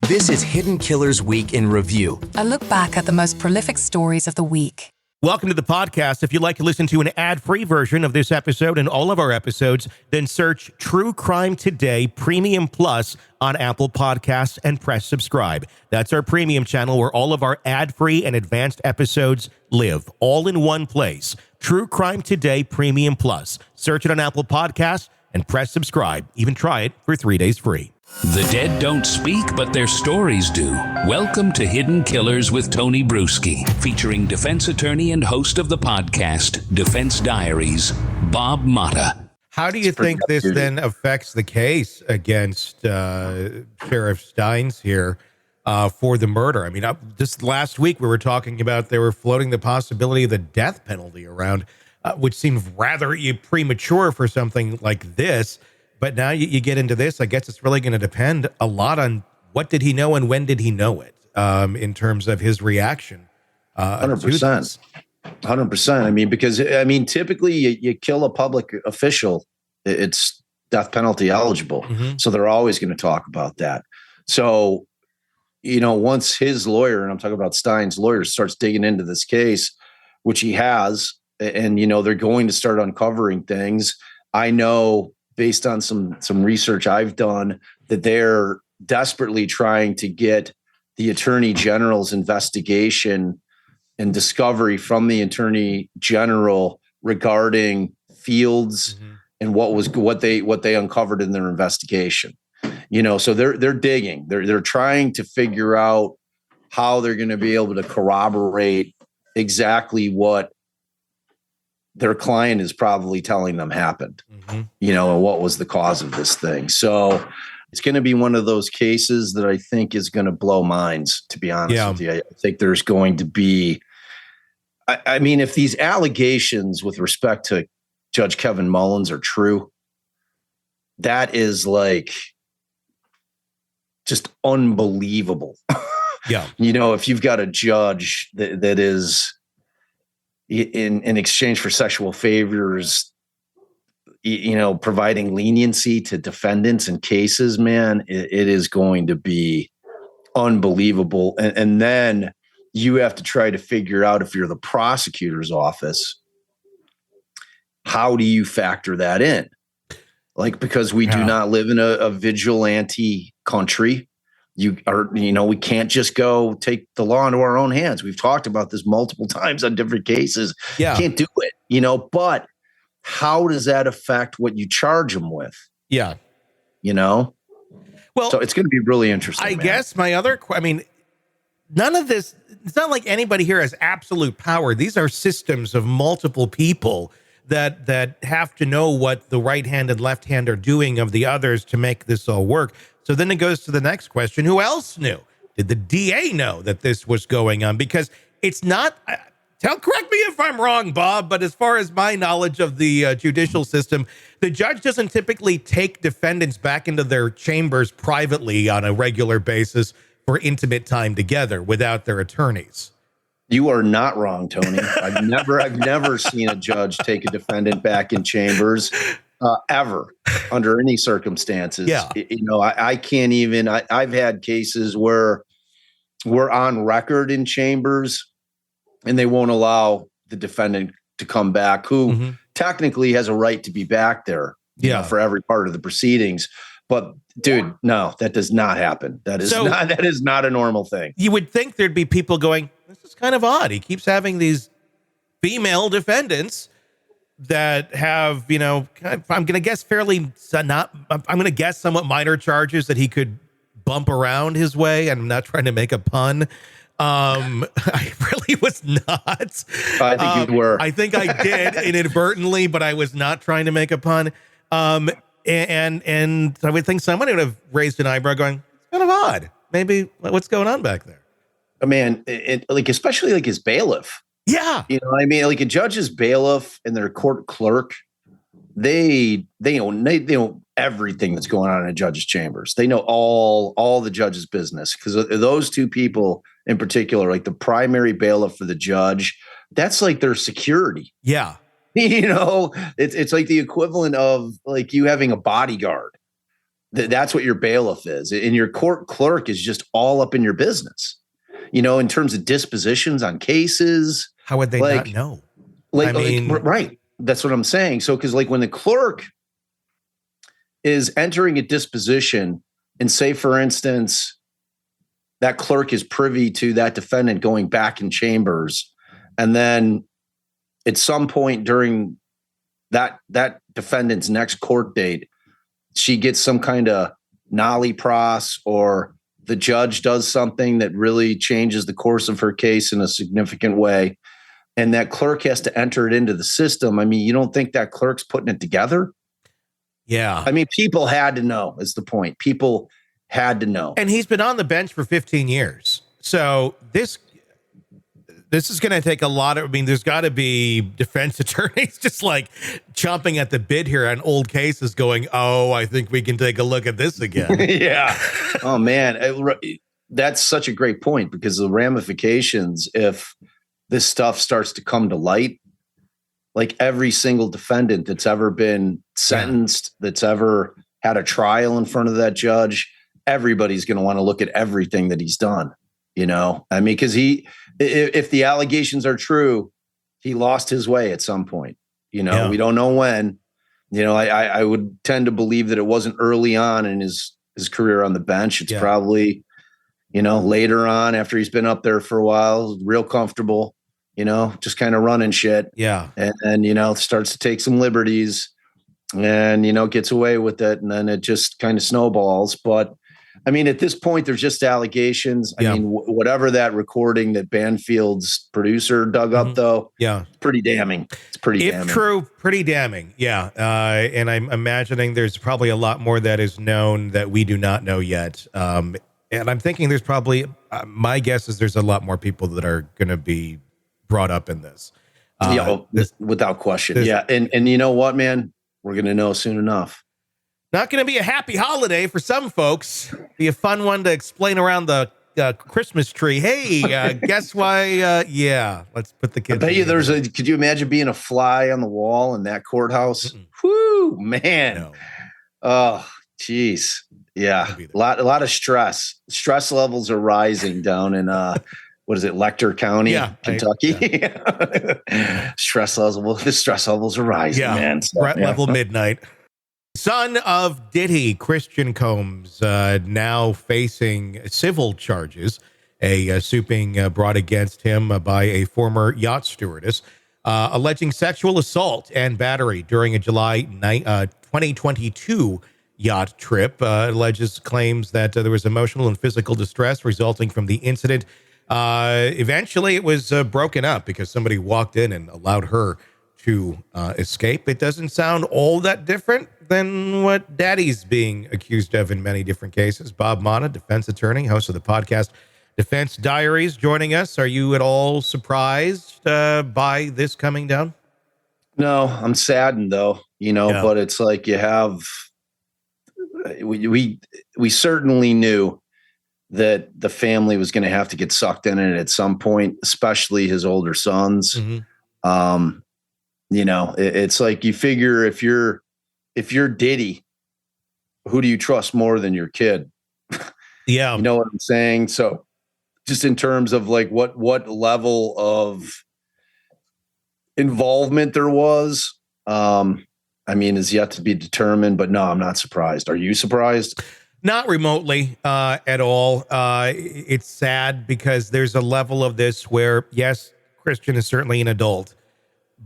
This is Hidden Killers Week in Review. A look back at the most prolific stories of the week. Welcome to the podcast. If you'd like to listen to an ad-free version of this episode and all of our episodes, then search True Crime Today Premium Plus on Apple Podcasts and press subscribe. That's our premium channel where all of our ad-free and advanced episodes live, all in one place. True Crime Today Premium Plus. Search it on Apple Podcasts and press subscribe. Even try it for 3 days free. The dead don't speak, but their stories do. Welcome to Hidden Killers with Tony Brueski, featuring defense attorney and host of the podcast, Defense Diaries, Bob Motta. How do you think this then affects the case against Sheriff Steins here for the murder? I mean, just last week we were talking about they were floating the possibility of the death penalty around, which seemed rather premature for something like this. But now you get into this, I guess it's really going to depend a lot on what did he know and when did he know it in terms of his reaction. 100%. 100%. I mean, because, typically you kill a public official, it's death penalty eligible. Mm-hmm. So they're always going to talk about that. So, once his lawyer, and I'm talking about Stein's lawyer, starts digging into this case, which he has, and, they're going to start uncovering things. I know, based on some research I've done, that they're desperately trying to get the Attorney General's investigation and discovery from the Attorney General regarding Fields and what they uncovered in their investigation. So they're digging. They're trying to figure out how they're going to be able to corroborate exactly what their client is probably telling them happened, and what was the cause of this thing. So it's going to be one of those cases that I think is going to blow minds, to be honest with you. I think there's going to be, I mean, if these allegations with respect to Judge Kevin Mullins are true, that is like just unbelievable. Yeah. If you've got a judge that is, in exchange for sexual favors, providing leniency to defendants in cases, man, it is going to be unbelievable. And then you have to try to figure out, if you're the prosecutor's office, how do you factor that in? Because we do not live in a vigilante country. We can't just go take the law into our own hands. We've talked about this multiple times on different cases. Yeah. Can't do it, but how does that affect what you charge them with? Yeah. Well, so it's going to be really interesting. I guess my other, none of this, it's not like anybody here has absolute power. These are systems of multiple people that have to know what the right hand and left hand are doing of the others to make this all work. So then it goes to the next question. Who else knew? Did the DA know that this was going on? Because it's not, correct me if I'm wrong, Bob, but as far as my knowledge of the judicial system, the judge doesn't typically take defendants back into their chambers privately on a regular basis for intimate time together without their attorneys. You are not wrong, Tony. I've never seen a judge take a defendant back in chambers. Ever, under any circumstances. Yeah. I can't even, I've had cases where we're on record in chambers and they won't allow the defendant to come back, who technically has a right to be back there for every part of the proceedings. But dude, no, that does not happen. That is not a normal thing. You would think there'd be people going, this is kind of odd. He keeps having these female defendants that have, I'm going to guess I'm going to guess somewhat minor charges that he could bump around his way. And I'm not trying to make a pun. I really was not. I think you were. I think I did inadvertently, but I was not trying to make a pun. And I would think someone would have raised an eyebrow going, it's kind of odd. Maybe what's going on back there? Man, especially his bailiff. Yeah. Like a judge's bailiff and their court clerk, they know everything that's going on in a judge's chambers. They know all the judge's business, because those two people in particular, like the primary bailiff for the judge, that's like their security. Yeah. It's like the equivalent of like you having a bodyguard. That's what your bailiff is. And your court clerk is just all up in your business, in terms of dispositions on cases. How would they not know? Right. That's what I'm saying. So, because when the clerk is entering a disposition and say, for instance, that clerk is privy to that defendant going back in chambers, and then at some point during that defendant's next court date, she gets some kind of nollie pros, or the judge does something that really changes the course of her case in a significant way, and that clerk has to enter it into the system. I mean, you don't think that clerk's putting it together? Yeah. I mean, people had to know is the point. People had to know. And he's been on the bench for 15 years. So this is going to take a lot of, there's got to be defense attorneys just chomping at the bit here on old cases going, oh, I think we can take a look at this again. Yeah. Oh, man. That's such a great point, because the ramifications, if this stuff starts to come to light, every single defendant that's ever been sentenced, that's ever had a trial in front of that judge, everybody's going to want to look at everything that he's done. Because if the allegations are true, he lost his way at some point. We don't know when. I would tend to believe that it wasn't early on in his career on the bench. It's probably, later on, after he's been up there for a while, real comfortable, just kind of running shit. Yeah. And starts to take some liberties and, gets away with it. And then it just kind of snowballs. But at this point, there's just allegations. Whatever that recording that Banfield's producer dug up, though, pretty damning. It's pretty damning. If true, pretty damning. Yeah. And I'm imagining there's probably a lot more that is known that we do not know yet. And I'm thinking there's probably, my guess is there's a lot more people that are going to be brought up in this. Without question. And you know what, man? We're going to know soon enough. Not going to be a happy holiday for some folks. Be a fun one to explain around the Christmas tree. Hey, guess why? Let's put the kids. I bet you could you imagine being a fly on the wall in that courthouse? Whoo, man. No. Oh, geez. Yeah. A lot of stress. Stress levels are rising down in, what is it, Lecter County, Kentucky? The stress levels are rising, man. So, threat level midnight. Son of Diddy, Christian Combs, now facing civil charges, a souping brought against him by a former yacht stewardess, alleging sexual assault and battery during a July 2022 yacht trip. Alleges claims that there was emotional and physical distress resulting from the incident. Eventually, it was broken up because somebody walked in and allowed her to escape. It doesn't sound all that different than what Daddy's being accused of in many different cases. Bob Motta, defense attorney, host of the podcast Defense Diaries, joining us. Are you at all surprised by this coming down? No, I'm saddened though, but it's you have, we certainly knew that the family was going to have to get sucked in it at some point, especially his older sons. Mm-hmm. It's you figure if you're Diddy, who do you trust more than your kid? Yeah. You know what I'm saying? So just in terms of what level of involvement there was, is yet to be determined, but no, I'm not surprised. Are you surprised? Not remotely at all. It's sad because there's a level of this where, yes, Christian is certainly an adult,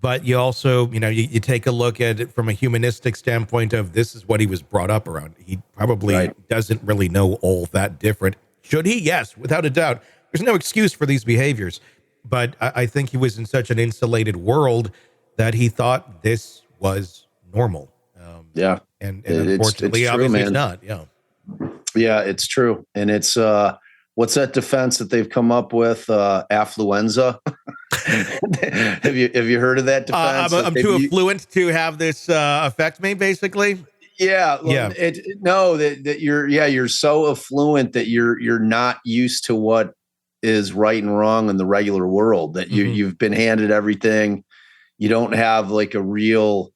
but you also, you take a look at it from a humanistic standpoint of this is what he was brought up around. He probably doesn't really know all that different. Should he? Yes, without a doubt. There's no excuse for these behaviors. But I think he was in such an insulated world that he thought this was normal. And unfortunately, it's obviously it's not. Yeah, it's true. And it's, what's that defense that they've come up with? Affluenza. Have you heard of that defense? I'm too affluent to have this affect me, basically. Yeah. That you're so affluent that you're not used to what is right and wrong in the regular world, that you've been handed everything. You don't have a real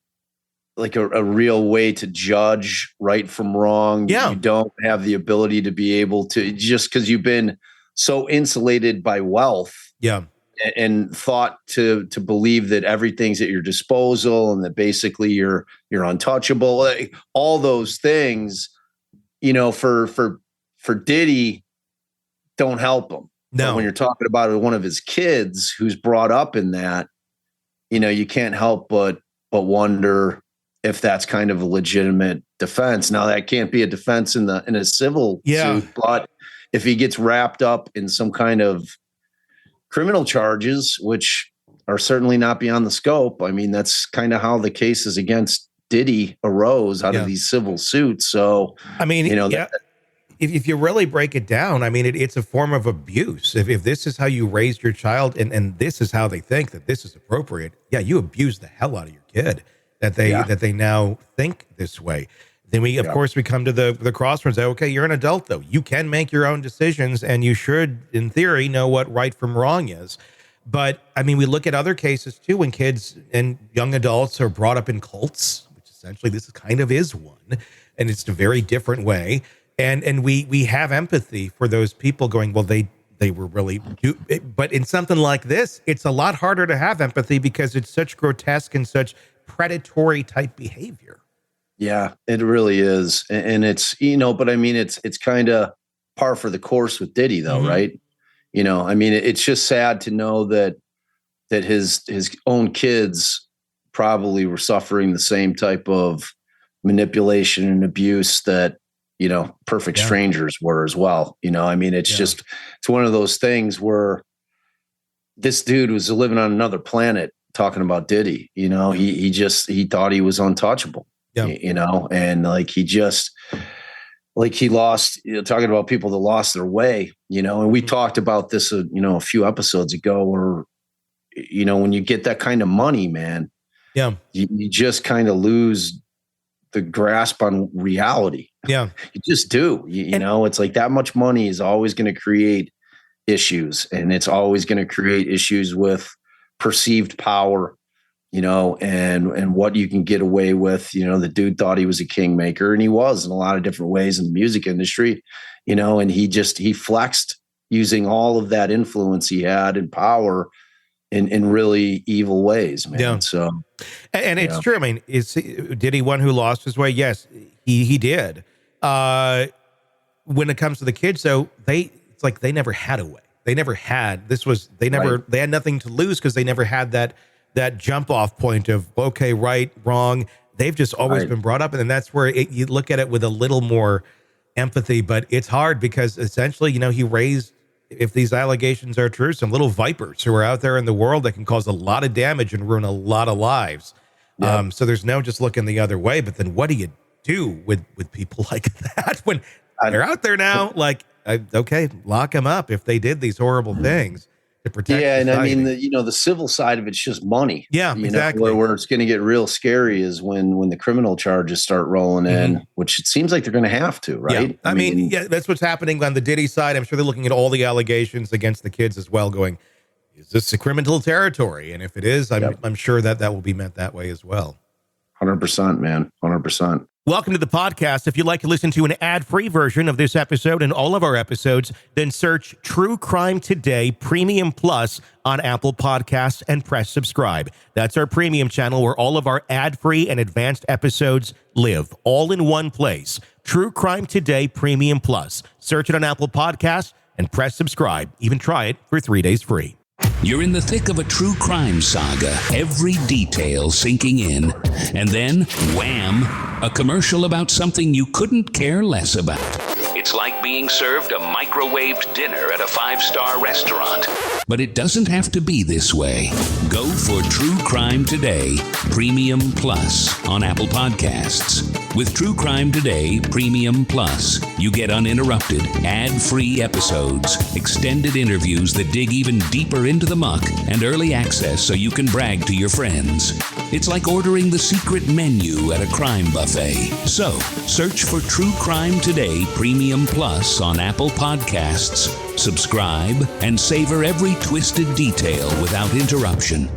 like a real way to judge right from wrong. Yeah. You don't have the ability to be able to, just because you've been so insulated by wealth. Yeah. And thought to believe that everything's at your disposal and that basically you're untouchable. Like, all those things, for Diddy, don't help him. No. But when you're talking about one of his kids who's brought up in that, you can't help but wonder if that's kind of a legitimate defense. Now, that can't be a defense in a civil suit, but if he gets wrapped up in some kind of criminal charges, which are certainly not beyond the scope, I mean, that's kind of how the cases against Diddy arose out of these civil suits. So, I mean, if you really break it down, I mean, it's a form of abuse. If this is how you raised your child and this is how they think that this is appropriate, you abuse the hell out of your kid that they now think this way. Then we, of course, we come to the crossroads. Okay, you're an adult, though. You can make your own decisions, and you should, in theory, know what right from wrong is. But, I mean, we look at other cases, too, when kids and young adults are brought up in cults, which essentially this kind of is one, and it's a very different way. And we have empathy for those people going, well, they were really... But in something like this, it's a lot harder to have empathy because it's such grotesque and such predatory type behavior. Yeah, it really is. And it's, but I mean, it's kind of par for the course with Diddy though, right? I mean, it's just sad to know that his own kids probably were suffering the same type of manipulation and abuse that, perfect strangers were as well. I mean, it's one of those things where this dude was living on another planet talking about Diddy, he thought he was untouchable. And like he lost, talking about people that lost their way, and we talked about this, a few episodes ago where, when you get that kind of money, man, you just kind of lose the grasp on reality. Yeah, you just do, it's like that much money is always going to create issues, and it's always going to create issues with perceived power. And what you can get away with, the dude thought he was a kingmaker, and he was in a lot of different ways in the music industry, and he flexed using all of that influence he had and power in really evil ways, man. Yeah. So, and it's true. I mean, did he one who lost his way? Yes, he did. When it comes to the kids, though, it's like they never had a way. They never had, they had nothing to lose because they never had that jump off point of, okay, right, wrong. They've just always been brought up. And then that's where you look at it with a little more empathy, but it's hard because essentially, he raised, if these allegations are true, some little vipers who are out there in the world that can cause a lot of damage and ruin a lot of lives. Yep. So there's no just looking the other way, but then what do you do with people like that when they're out there now? Like, okay, lock them up if they did these horrible things. To protect society. And I mean, the civil side of it's just money. Yeah, exactly. Where it's going to get real scary is when the criminal charges start rolling in, which it seems like they're going to have to, right? Yeah. I mean, that's what's happening on the Diddy side. I'm sure they're looking at all the allegations against the kids as well, going, is this a criminal territory? And if it is, I'm sure that will be meant that way as well. 100%, man. 100%. Welcome to the podcast. If you'd like to listen to an ad-free version of this episode and all of our episodes, then search True Crime Today Premium Plus on Apple Podcasts and press subscribe. That's our premium channel where all of our ad-free and advanced episodes live, all in one place. True Crime Today Premium Plus. Search it on Apple Podcasts and press subscribe. Even try it for 3 days free. You're in the thick of a true crime saga, every detail sinking in. And then, wham, a commercial about something you couldn't care less about. It's like being served a microwaved dinner at a 5-star restaurant. But it doesn't have to be this way. Go for True Crime Today Premium Plus on Apple Podcasts. With True Crime Today Premium Plus, you get uninterrupted, ad-free episodes, extended interviews that dig even deeper into the muck, and early access so you can brag to your friends. It's like ordering the secret menu at a crime buffet. So, search for True Crime Today Premium Plus on Apple Podcasts, subscribe, and savor every twisted detail without interruption.